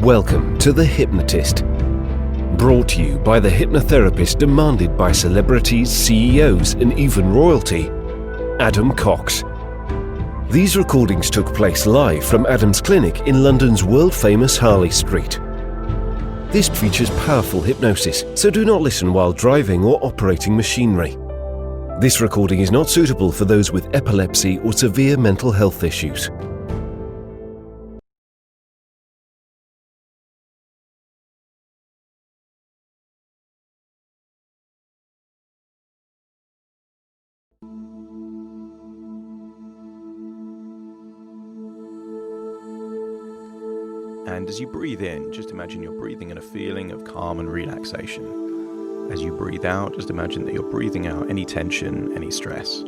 Welcome to The Hypnotist. Brought to you by the hypnotherapist demanded by celebrities, CEOs, and even royalty, Adam Cox. These recordings took place live from Adam's clinic in London's world-famous Harley Street. This features powerful hypnosis, so do not listen while driving or operating machinery. This recording is not suitable for those with epilepsy or severe mental health issues. And as you breathe in, just imagine you're breathing in a feeling of calm and relaxation. As you breathe out, just imagine that you're breathing out any tension, any stress.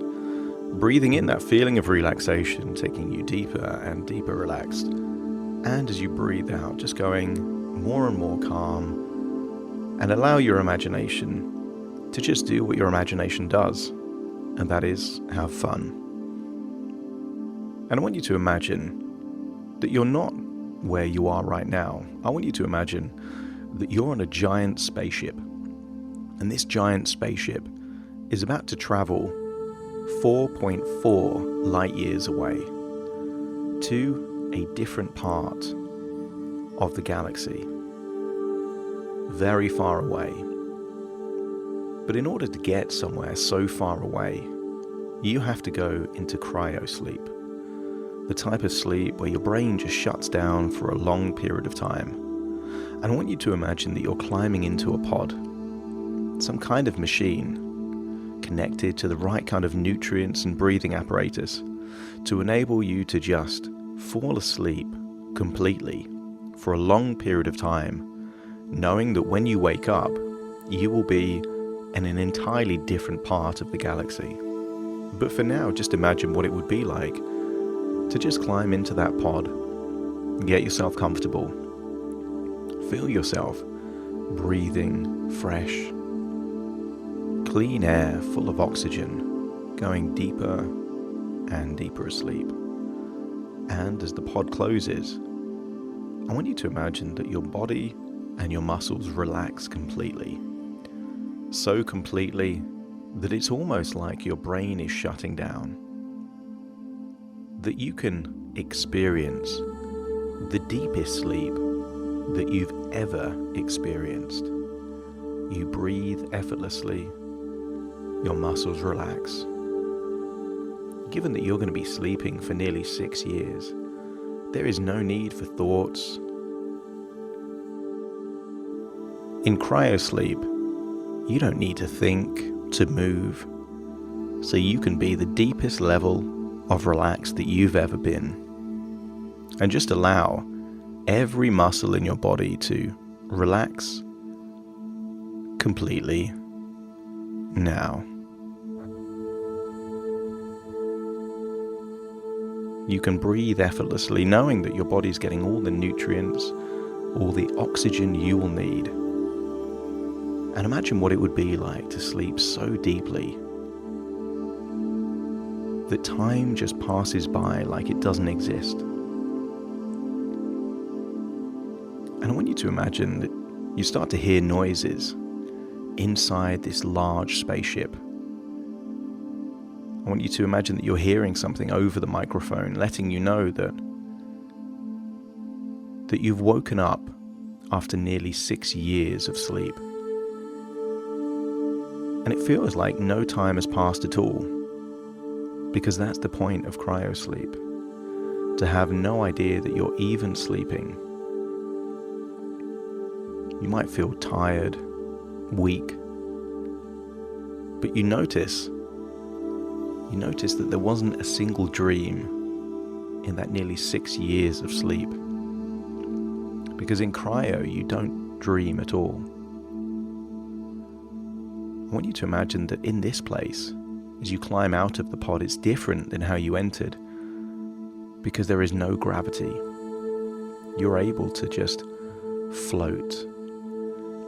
Breathing in that feeling of relaxation, taking you deeper and deeper relaxed. And as you breathe out, just going more and more calm, and allow your imagination to just do what your imagination does, and that is have fun. And I want you to imagine that you're not where you are right now. I want you to imagine that you're on a giant spaceship, and this giant spaceship is about to travel 4.4 light years away to a different part of the galaxy, very far away. But in order to get somewhere so far away, you have to go into cryosleep. The type of sleep where your brain just shuts down for a long period of time. And I want you to imagine that you're climbing into a pod, some kind of machine connected to the right kind of nutrients and breathing apparatus to enable you to just fall asleep completely for a long period of time, knowing that when you wake up, you will be in an entirely different part of the galaxy. But for now, just imagine what it would be like to just climb into that pod, get yourself comfortable, feel yourself breathing fresh, clean air full of oxygen, going deeper and deeper asleep. And as the pod closes, I want you to imagine that your body and your muscles relax completely. So completely that it's almost like your brain is shutting down. That you can experience the deepest sleep that you've ever experienced. You breathe effortlessly, your muscles relax. Given that you're going to be sleeping for nearly 6 years, there is no need for thoughts. In cryosleep, you don't need to think, to move, so you can be the deepest level of relaxed that you've ever been. And just allow every muscle in your body to relax completely now. You can breathe effortlessly, knowing that your body's getting all the nutrients, all the oxygen you will need. And imagine what it would be like to sleep so deeply that time just passes by like it doesn't exist. And I want you to imagine that you start to hear noises inside this large spaceship. I want you to imagine that you're hearing something over the microphone, letting you know that you've woken up after nearly 6 years of sleep. And it feels like no time has passed at all, because that's the point of cryosleep, to have no idea that you're even sleeping. You might feel tired, weak, but you notice that there wasn't a single dream in that nearly 6 years of sleep. Because in cryo, you don't dream at all. I want you to imagine that in this place, as you climb out of the pod, it's different than how you entered, because there is no gravity. You're able to just float.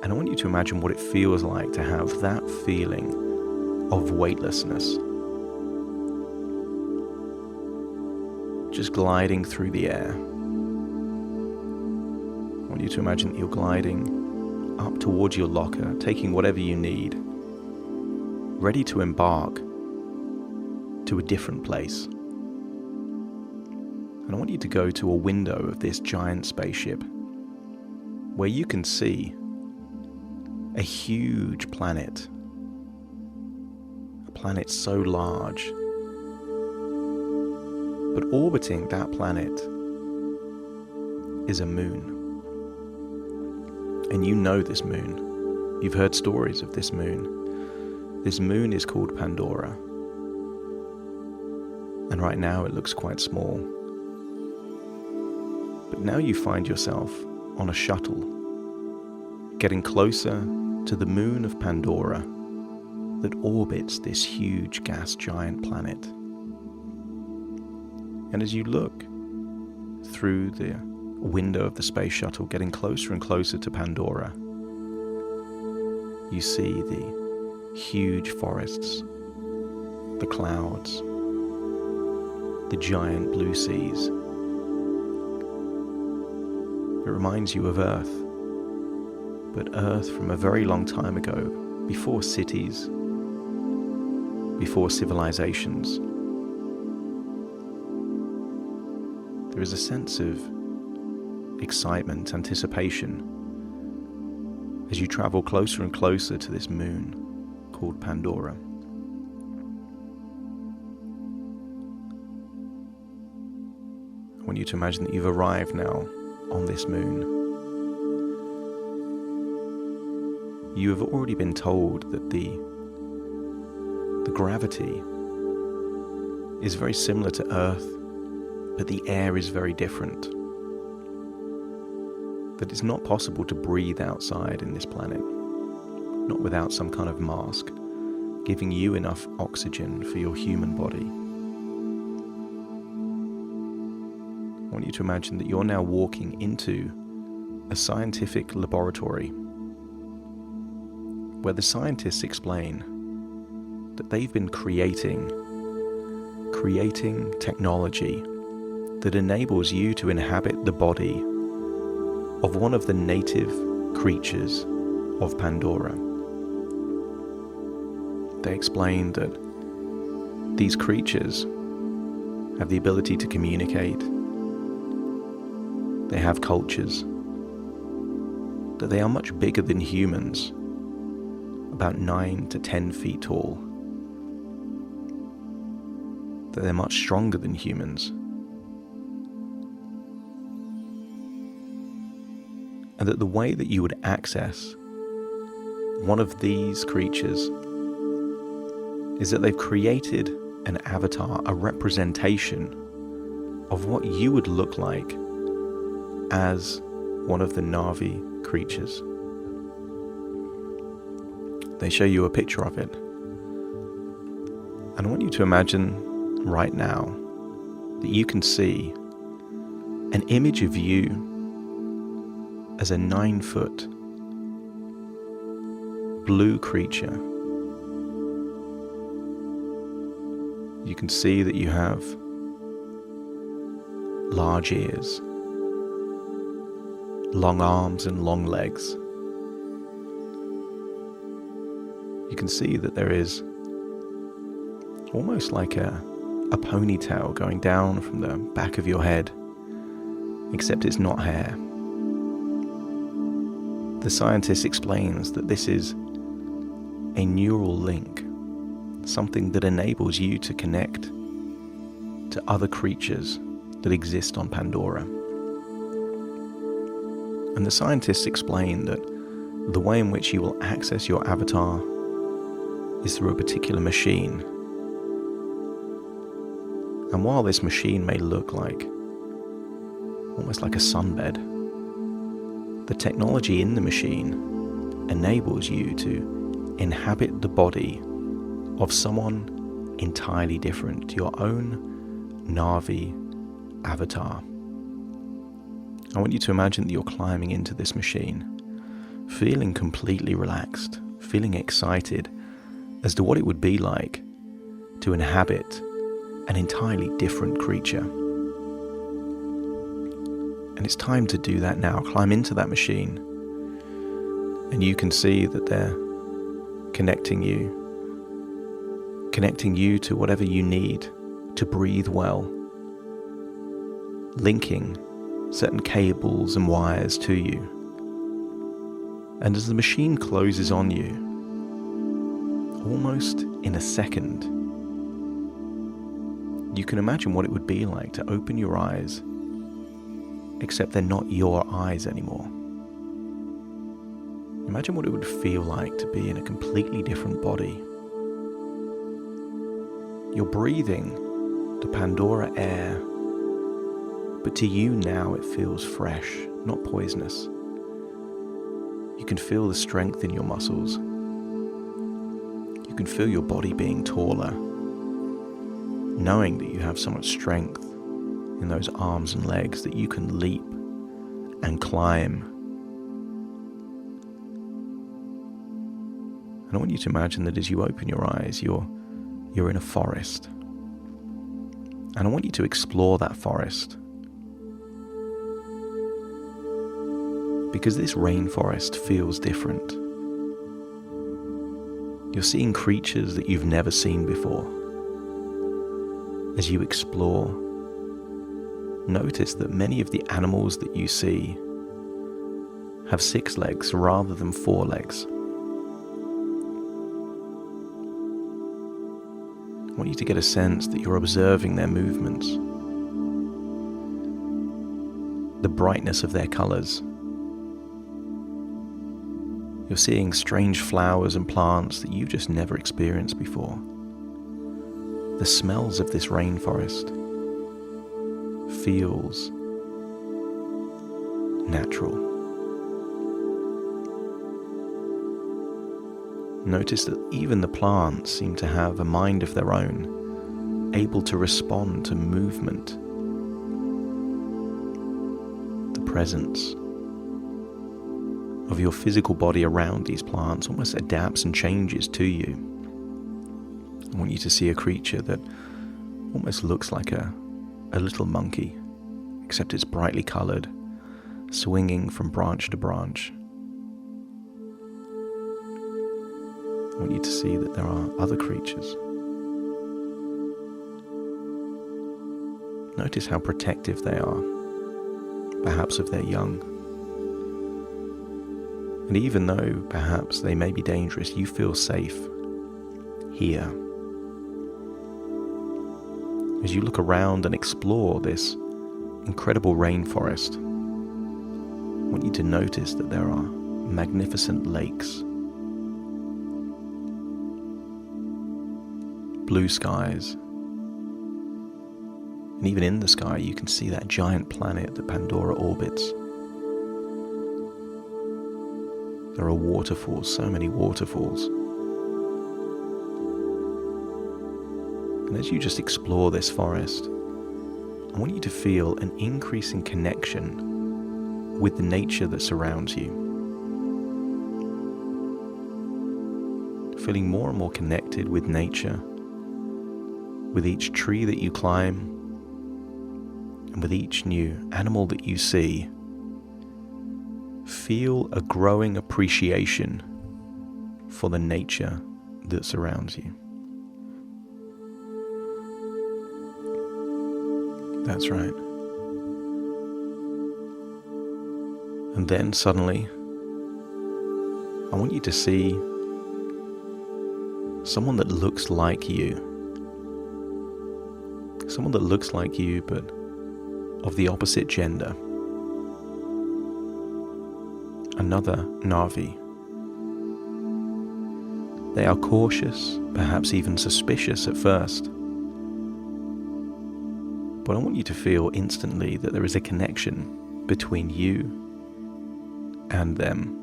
And I want you to imagine what it feels like to have that feeling of weightlessness. Just gliding through the air. want you to imagine that you're gliding up towards your locker, taking whatever you need, ready to embark to a different place. And I want you to go to a window of this giant spaceship where you can see a huge planet. A planet so large. But orbiting that planet is a moon. And you know this moon. You've heard stories of this moon. This moon is called Pandora. And right now it looks quite small. But now you find yourself on a shuttle, getting closer to the moon of Pandora that orbits this huge gas giant planet. And as you look through the window of the space shuttle, getting closer and closer to Pandora, you see the huge forests, the clouds, the giant blue seas. It reminds you of Earth, but Earth from a very long time ago, before cities, before civilizations. There is a sense of excitement, anticipation, as you travel closer and closer to this moon called Pandora. I want you to imagine that you've arrived now on this moon. You have already been told that the gravity is very similar to Earth, but the air is very different. That it's not possible to breathe outside in this planet, not without some kind of mask, giving you enough oxygen for your human body. I want you to imagine that you're now walking into a scientific laboratory where the scientists explain that they've been creating technology that enables you to inhabit the body of one of the native creatures of Pandora. They explained that these creatures have the ability to communicate, they have cultures, that they are much bigger than humans, about 9 to 10 feet tall, that they're much stronger than humans, and that the way that you would access one of these creatures is that they've created an avatar, a representation of what you would look like as one of the Navi creatures. They show you a picture of it. And I want you to imagine right now that you can see an image of you as a 9-foot blue creature. You can see that you have large ears, long arms and long legs. You can see that there is almost like a ponytail going down from the back of your head, except it's not hair. The scientist explains that this is a neural link, something that enables you to connect to other creatures that exist on Pandora. And the scientists explain that the way in which you will access your avatar is through a particular machine. And while this machine may look like almost like a sunbed, the technology in the machine enables you to inhabit the body of someone entirely different, your own Navi avatar. I want you to imagine that you're climbing into this machine, feeling completely relaxed, feeling excited as to what it would be like to inhabit an entirely different creature. And it's time to do that now. Climb into that machine. And you can see that they're connecting you to whatever you need to breathe well, linking certain cables and wires to you. And as the machine closes on you, almost in a second, you can imagine what it would be like to open your eyes, except they're not your eyes anymore. Imagine what it would feel like to be in a completely different body. You're breathing the Pandora air, but to you now it feels fresh, not poisonous. You can feel the strength in your muscles. You can feel your body being taller, knowing that you have so much strength in those arms and legs that you can leap and climb. And I want you to imagine that as you open your eyes, you're in a forest. And I want you to explore that forest. Because this rainforest feels different. You're seeing creatures that you've never seen before. As you explore, notice that many of the animals that you see have 6 legs rather than 4 legs. I want you to get a sense that you're observing their movements, the brightness of their colors. You're seeing strange flowers and plants that you've just never experienced before. The smells of this rainforest feels natural. Notice that even the plants seem to have a mind of their own, able to respond to movement. The presence of your physical body around these plants almost adapts and changes to you. I want you to see a creature that almost looks like a little monkey, except it's brightly colored, swinging from branch to branch. I want you to see that there are other creatures. Notice how protective they are, perhaps of their young. And even though perhaps they may be dangerous, you feel safe here. As you look around and explore this incredible rainforest, I want you to notice that there are magnificent lakes, blue skies, and even in the sky you can see that giant planet that Pandora orbits. There are waterfalls, so many waterfalls. And as you just explore this forest, I want you to feel an increasing connection with the nature that surrounds you. Feeling more and more connected with nature, with each tree that you climb, and with each new animal that you see. Feel a growing appreciation for the nature that surrounds you. That's right. And then suddenly, I want you to see someone that looks like you. Someone that looks like you, but of the opposite gender. Another Navi. They are cautious, perhaps even suspicious at first. But I want you to feel instantly that there is a connection between you and them.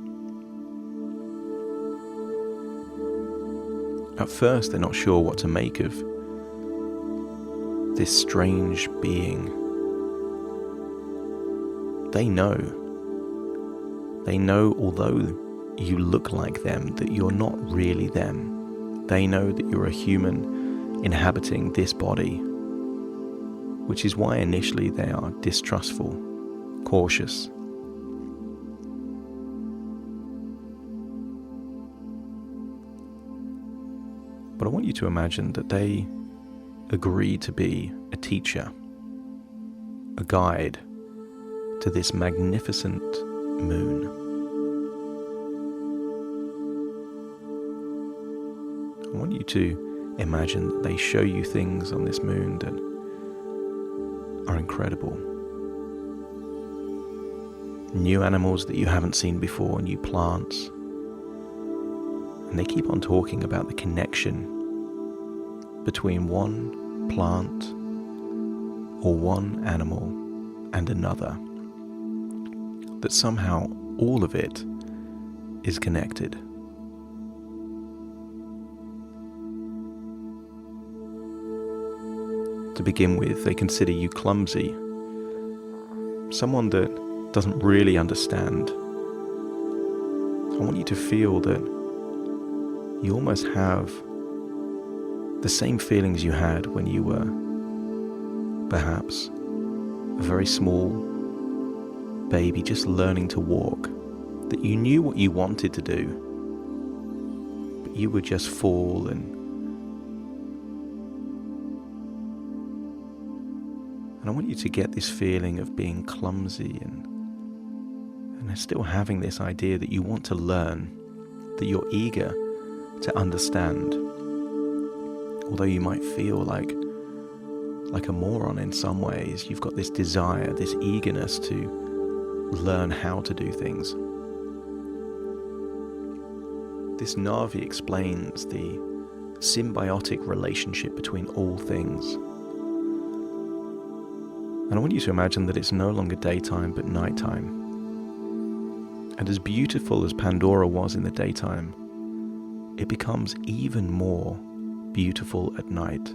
At first, they're not sure what to make of this strange being. They know although you look like them, that you're not really them. They know that you're a human inhabiting this body, which is why initially they are distrustful, cautious. But I want you to imagine that they agree to be a teacher, a guide to this magnificent moon. I want you to imagine that they show you things on this moon that are incredible. New animals that you haven't seen before, new plants. And they keep on talking about the connection between one plant or one animal and another. That somehow all of it is connected. To begin with, they consider you clumsy, someone that doesn't really understand. I want you to feel that you almost have the same feelings you had when you were perhaps a very small baby just learning to walk, that you knew what you wanted to do, but you would just fall and I want you to get this feeling of being clumsy and still having this idea that you want to learn, that you're eager to understand. Although you might feel like a moron in some ways, you've got this desire, this eagerness to learn how to do things. This Navi explains the symbiotic relationship between all things. And I want you to imagine that it's no longer daytime but nighttime. And as beautiful as Pandora was in the daytime, it becomes even more beautiful at night.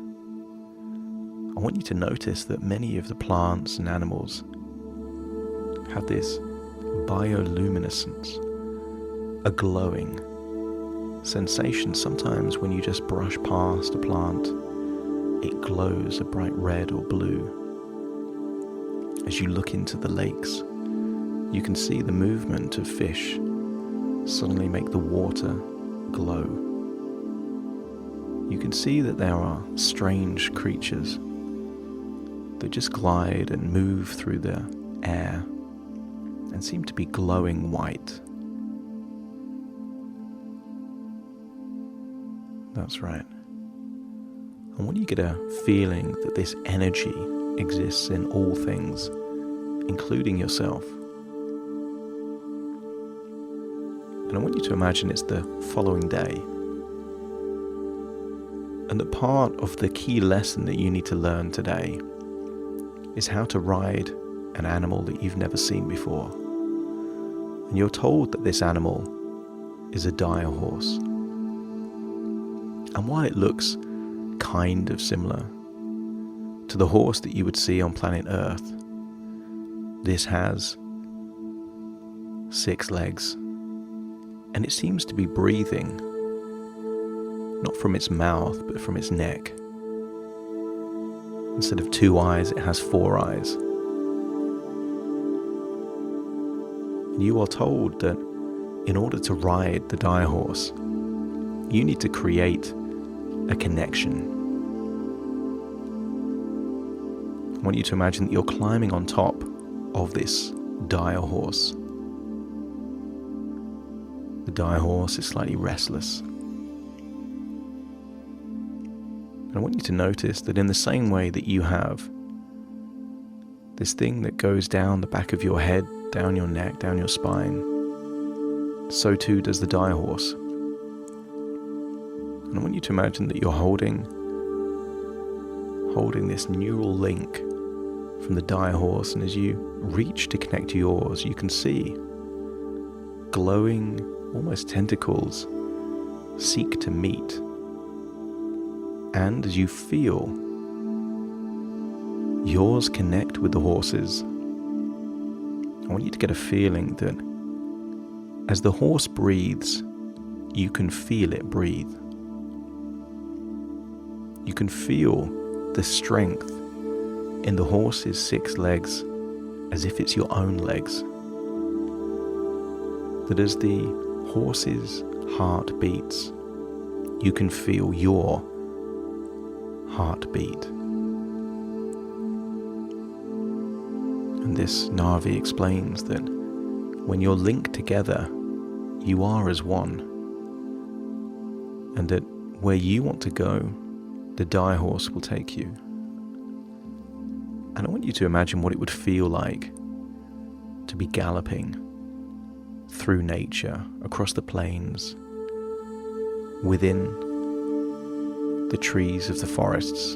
I want you to notice that many of the plants and animals have this bioluminescence, a glowing sensation. Sometimes when you just brush past a plant, it glows a bright red or blue. As you look into the lakes, you can see the movement of fish suddenly make the water glow. You can see that there are strange creatures that just glide and move through the air and seem to be glowing white. That's right. And when you get a feeling that this energy exists in all things, including yourself, and I want you to imagine it's the following day, and that part of the key lesson that you need to learn today is how to ride an animal that you've never seen before. And you're told that this animal is a dire horse. And while it looks kind of similar to the horse that you would see on planet Earth, this has 6 legs, and it seems to be breathing, not from its mouth, but from its neck. Instead of 2 eyes, it has 4 eyes. And you are told that in order to ride the dire horse, you need to create a connection. I want you to imagine that you're climbing on top of this dire horse. The dire horse is slightly restless. And I want you to notice that in the same way that you have this thing that goes down the back of your head, down your neck, down your spine, so too does the dire horse. And I want you to imagine that you're holding this neural link from the dire horse, and as you reach to connect to yours, you can see glowing, almost tentacles seek to meet. And as you feel yours connect with the horse's, I want you to get a feeling that as the horse breathes, you can feel it breathe. You can feel the strength in the horse's 6 legs as if it's your own legs. That as the horse's heart beats, you can feel your heartbeat. And this Navi explains that when you're linked together, you are as one. And that where you want to go, the dire horse will take you. And I want you to imagine what it would feel like to be galloping through nature, across the plains, within the trees of the forests.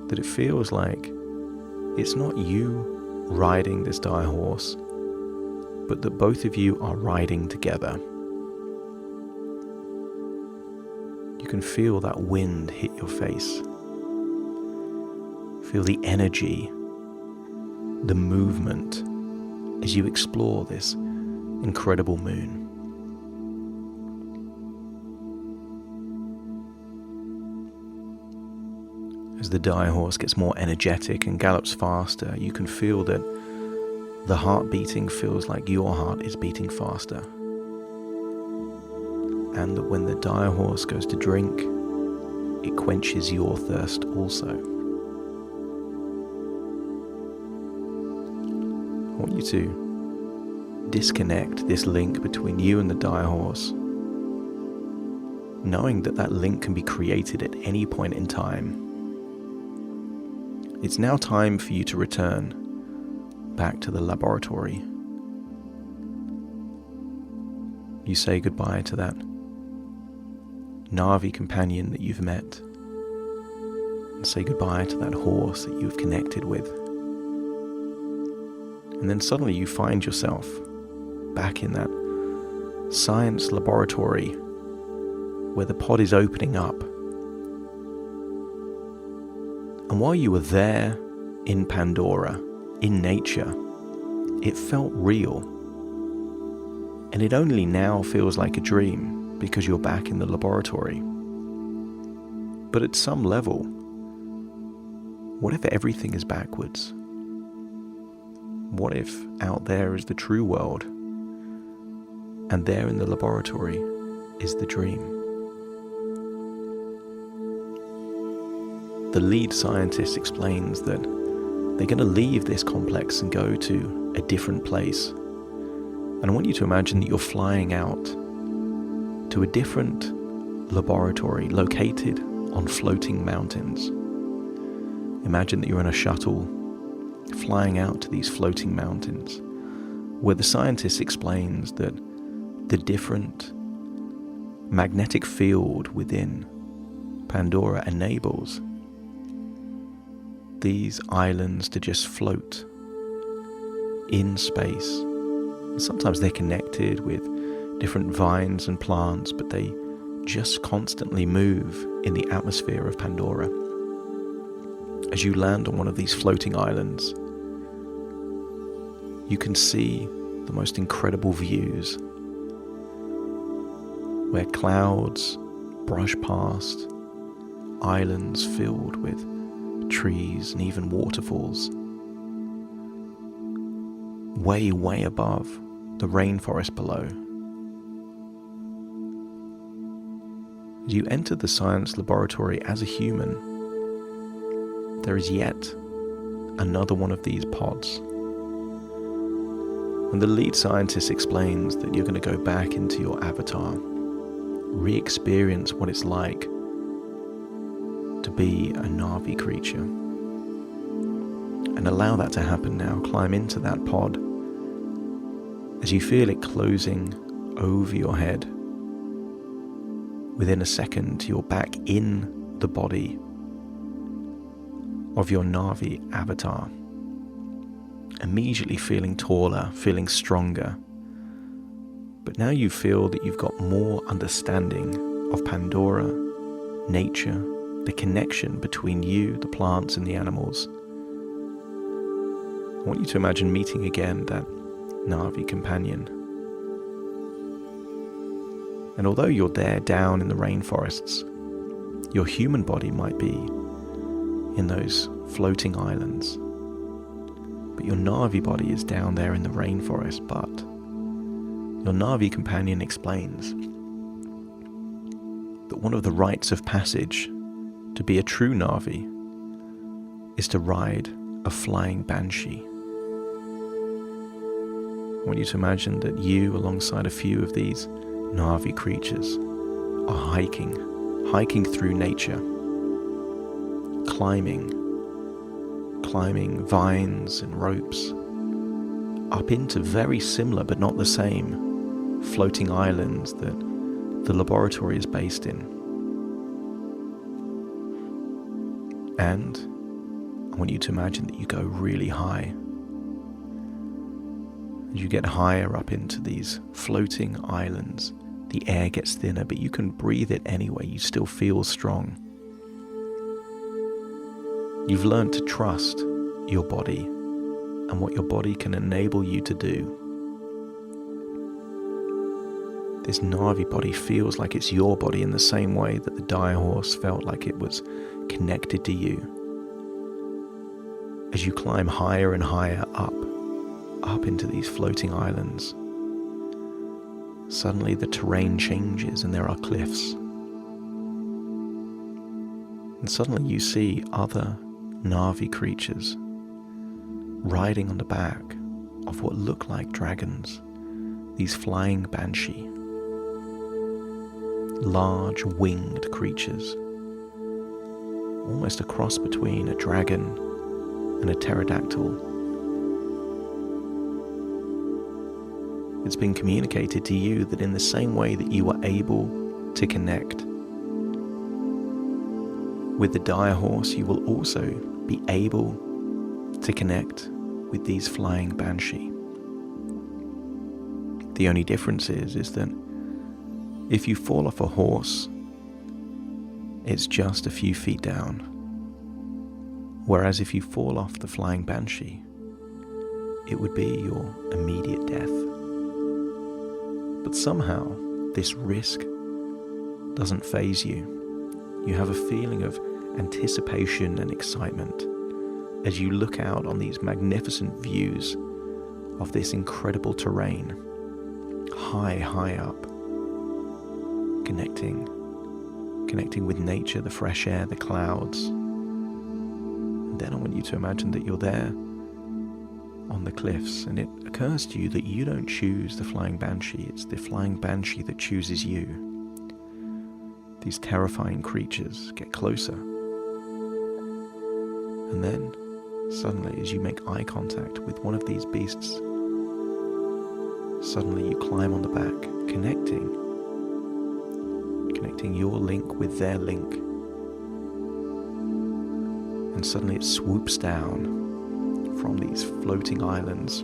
That it feels like it's not you riding this dire horse, but that both of you are riding together. You can feel that wind hit your face. Feel the energy, the movement as you explore this incredible moon. As the dire horse gets more energetic and gallops faster, you can feel that the heart beating feels like your heart is beating faster. And that when the dire horse goes to drink, it quenches your thirst also. I want you to disconnect this link between you and the dire horse, knowing that that link can be created at any point in time. It's now time for you to return back to the laboratory. You say goodbye to that Navi companion that you've met, and say goodbye to that horse that you've connected with. And then suddenly you find yourself back in that science laboratory where the pod is opening up. And while you were there in Pandora, in nature, it felt real. And it only now feels like a dream because you're back in the laboratory. But at some level, what if everything is backwards? What if out there is the true world, and there in the laboratory is the dream? The lead scientist explains that they're going to leave this complex and go to a different place. And I want you to imagine that you're flying out to a different laboratory located on floating mountains. Imagine that you're in a shuttle flying out to these floating mountains, where the scientist explains that the different magnetic field within Pandora enables these islands to just float in space. And sometimes they're connected with different vines and plants, but they just constantly move in the atmosphere of Pandora. As you land on one of these floating islands, you can see the most incredible views, where clouds brush past islands filled with trees and even waterfalls, way, way above the rainforest below. As you enter the science laboratory as a human, there is yet another one of these pods. And the lead scientist explains that you're going to go back into your avatar, re-experience what it's like to be a Navi creature. And allow that to happen now. Climb into that pod. As you feel it closing over your head, within a second you're back in the body of your Navi avatar. Immediately feeling taller, feeling stronger. But now you feel that you've got more understanding of Pandora, nature, the connection between you, the plants, and the animals. I want you to imagine meeting again that Navi companion. And although you're there down in the rainforests, your human body might be in those floating islands. but your Navi body is down there in the rainforest. But your Navi companion explains that one of the rites of passage to be a true Navi is to ride a flying banshee. I want you to imagine that you, alongside a few of these Navi creatures, are hiking through nature, climbing vines and ropes, up into very similar but not the same floating islands that the laboratory is based in. And I want you to imagine that you go really high. As you get higher up into these floating islands, the air gets thinner, but you can breathe it anyway. You still feel strong. You've learned to trust your body and what your body can enable you to do. This Navi body feels like it's your body in the same way that the dire horse felt like it was connected to you. As you climb higher and higher up into these floating islands, suddenly the terrain changes and there are cliffs. And suddenly you see other Navi creatures riding on the back of what look like dragons, these flying banshee, large winged creatures, almost a cross between a dragon and a pterodactyl. It's been communicated to you that in the same way that you were able to connect with the dire horse, you will also be able to connect with these flying banshee. The only difference is that if you fall off a horse, it's just a few feet down. Whereas if you fall off the flying banshee, it would be your immediate death. But somehow, this risk doesn't faze you. You have a feeling of anticipation and excitement as you look out on these magnificent views of this incredible terrain, high up, connecting with nature, the fresh air, the clouds. And then I want you to imagine that you're there on the cliffs, and it occurs to you that you don't choose the flying banshee, it's the flying banshee that chooses you. These terrifying creatures get closer. And then, suddenly, as you make eye contact with one of these beasts, suddenly you climb on the back, connecting your link with their link. And suddenly it swoops down from these floating islands.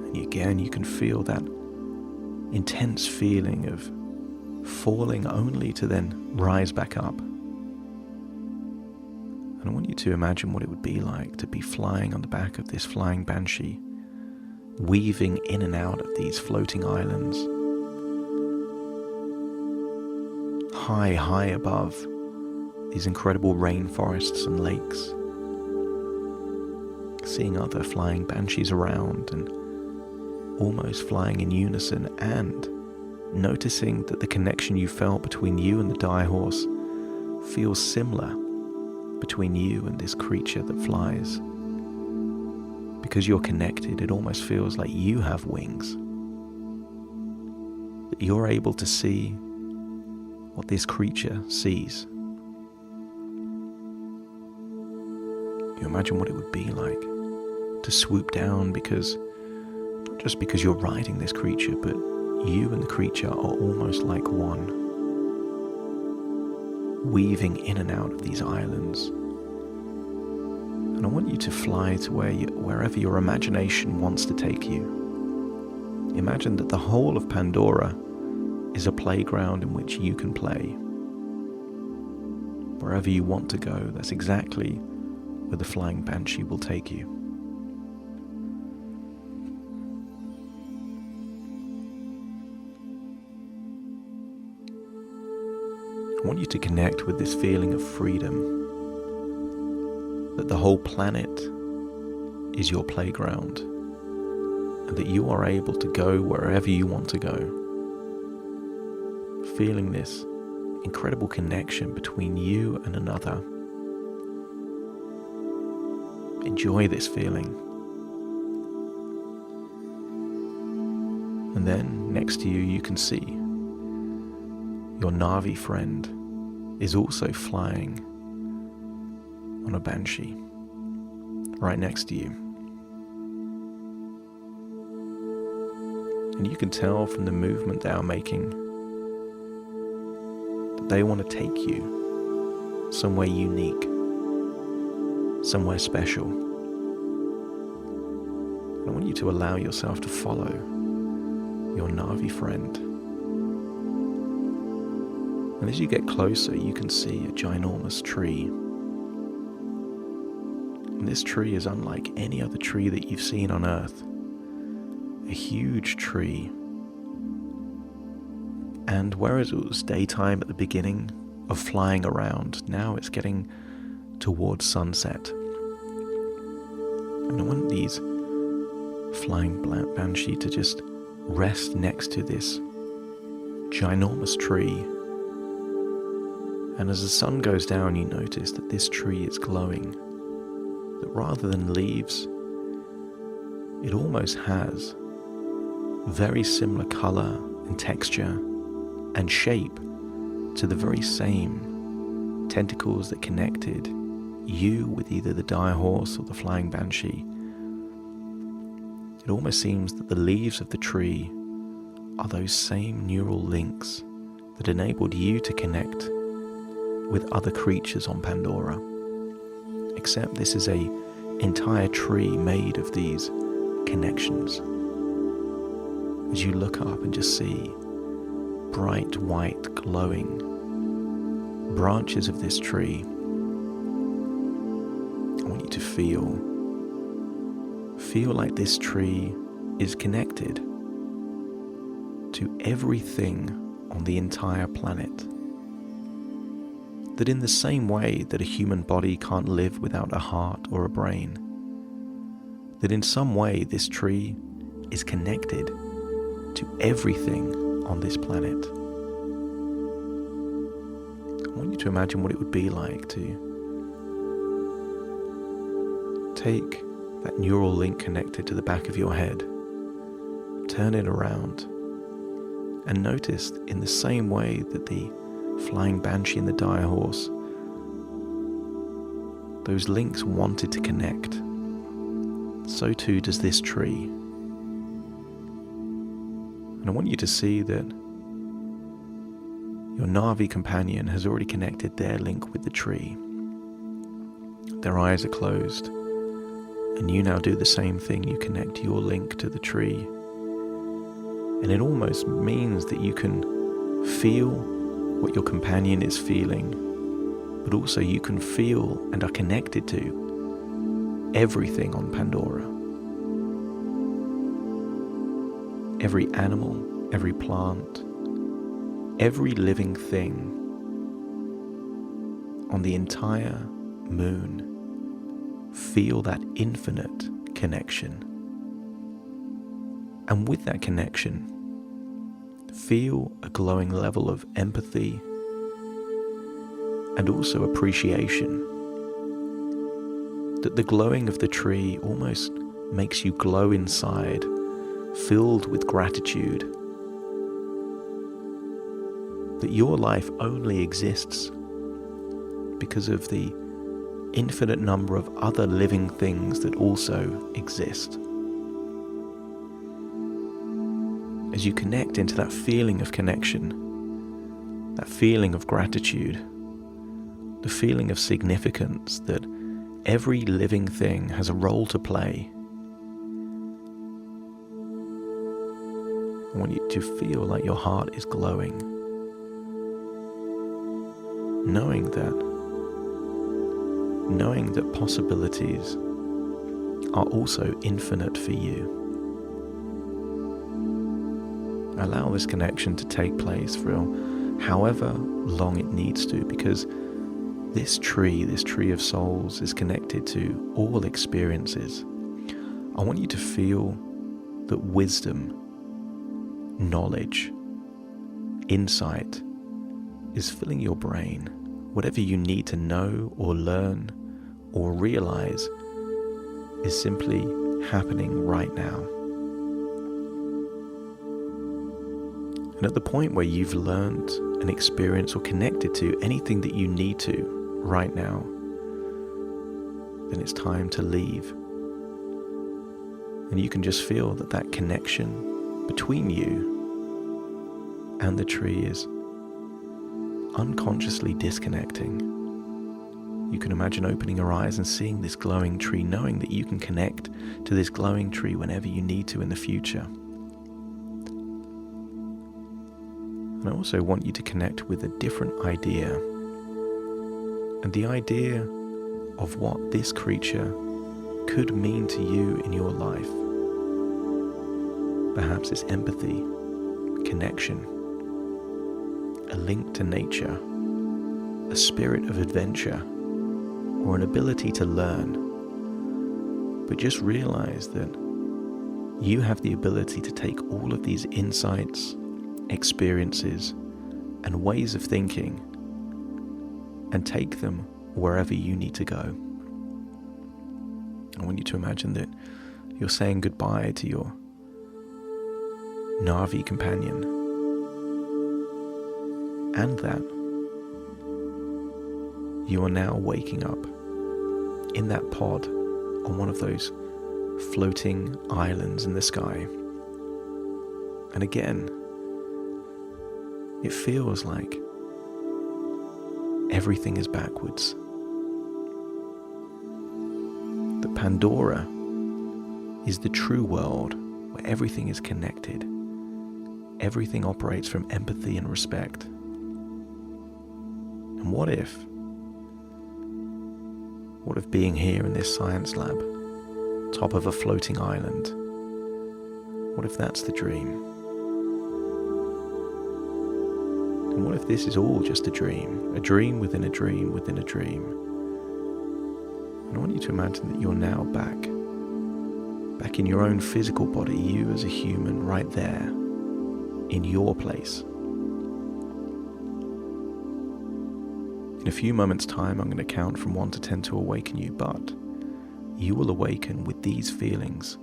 And again, you can feel that intense feeling of falling only to then rise back up. And I want you to imagine what it would be like to be flying on the back of this flying banshee, weaving in and out of these floating islands, high above these incredible rainforests and lakes, seeing other flying banshees around and almost flying in unison, and noticing that the connection you felt between you and the dire horse feels similar between you and this creature that flies. Because you're connected, it almost feels like you have wings, that you're able to see what this creature sees. You imagine what it would be like to swoop down, because not just because you're riding this creature, but you and the creature are almost like one, weaving in and out of these islands. And I want you to fly to wherever your imagination wants to take you. Imagine that the whole of Pandora is a playground in which you can play. Wherever you want to go, that's exactly where the flying banshee will take you. I want you to connect with this feeling of freedom, that the whole planet is your playground, and that you are able to go wherever you want to go, feeling this incredible connection between you and another. Enjoy this feeling. And then next to you, you can see your Navi friend is also flying on a banshee right next to you. And you can tell from the movement they are making that they want to take you somewhere unique, somewhere special. And I want you to allow yourself to follow your Navi friend. And as you get closer, you can see a ginormous tree. And this tree is unlike any other tree that you've seen on Earth. A huge tree. And whereas it was daytime at the beginning of flying around, now it's getting towards sunset. And I want these flying banshee to just rest next to this ginormous tree. And as the sun goes down, you notice that this tree is glowing. That rather than leaves, it almost has very similar color and texture and shape to the very same tentacles that connected you with either the dire horse or the flying banshee. It almost seems that the leaves of the tree are those same neural links that enabled you to connect with other creatures on Pandora. Except this is an entire tree made of these connections. As you look up and just see bright white glowing branches of this tree, I want you to feel like this tree is connected to everything on the entire planet. That in the same way that a human body can't live without a heart or a brain, that in some way this tree is connected to everything on this planet. I want you to imagine what it would be like to take that neural link connected to the back of your head, turn it around, and notice in the same way that the flying banshee and the dire horse, those links wanted to connect, so too does this tree. And I want you to see that your Navi companion has already connected their link with the tree. Their eyes are closed, and you now do the same thing. You connect your link to the tree. And it almost means that you can feel what your companion is feeling, but also you can feel and are connected to everything on Pandora. Every animal, every plant, every living thing on the entire moon feel that infinite connection. And with that connection, feel a glowing level of empathy and also appreciation. That the glowing of the tree almost makes you glow inside, filled with gratitude. That your life only exists because of the infinite number of other living things that also exist. As you connect into that feeling of connection, that feeling of gratitude, the feeling of significance that every living thing has a role to play, I want you to feel like your heart is glowing, knowing that possibilities are also infinite for you. Allow this connection to take place for however long it needs to, because this tree of souls, is connected to all experiences. I want you to feel that wisdom, knowledge, insight is filling your brain. Whatever you need to know or learn or realize is simply happening right now. And at the point where you've learned and experienced or connected to anything that you need to right now, then it's time to leave. And you can just feel that connection between you and the tree is unconsciously disconnecting. You can imagine opening your eyes and seeing this glowing tree, knowing that you can connect to this glowing tree whenever you need to in the future. And I also want you to connect with a different idea, and the idea of what this creature could mean to you in your life. Perhaps it's empathy, connection, a link to nature, a spirit of adventure, or an ability to learn. But just realize that you have the ability to take all of these insights, experiences, and ways of thinking and take them wherever you need to go. I want you to imagine that you're saying goodbye to your Navi companion, and that you are now waking up in that pod on one of those floating islands in the sky. And again, it feels like everything is backwards. That Pandora is the true world where everything is connected. Everything operates from empathy and respect. And what if being here in this science lab, top of a floating island, what if that's the dream? And what if this is all just a dream within a dream within a dream? And I want you to imagine that you're now back in your own physical body, you as a human right there, in your place. In a few moments' time, I'm going to count from 1 to 10 to awaken you, but you will awaken with these feelings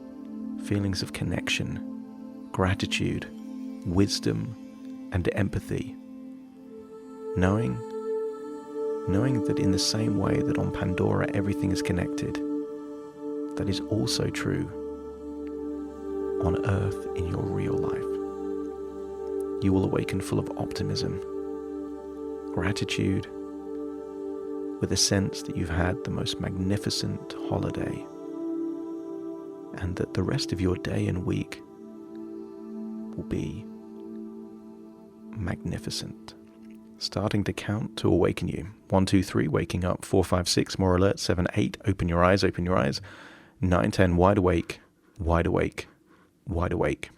of connection, gratitude, wisdom, and empathy. Knowing that in the same way that on Pandora everything is connected, that is also true on Earth in your real life. You will awaken full of optimism, gratitude, with a sense that you've had the most magnificent holiday, and that the rest of your day and week will be magnificent. Starting to count to awaken you. 1, 2, 3, waking up. 4, 5, 6, more alert. 7, 8, open your eyes, open your eyes. 9, 10, wide awake, wide awake, wide awake.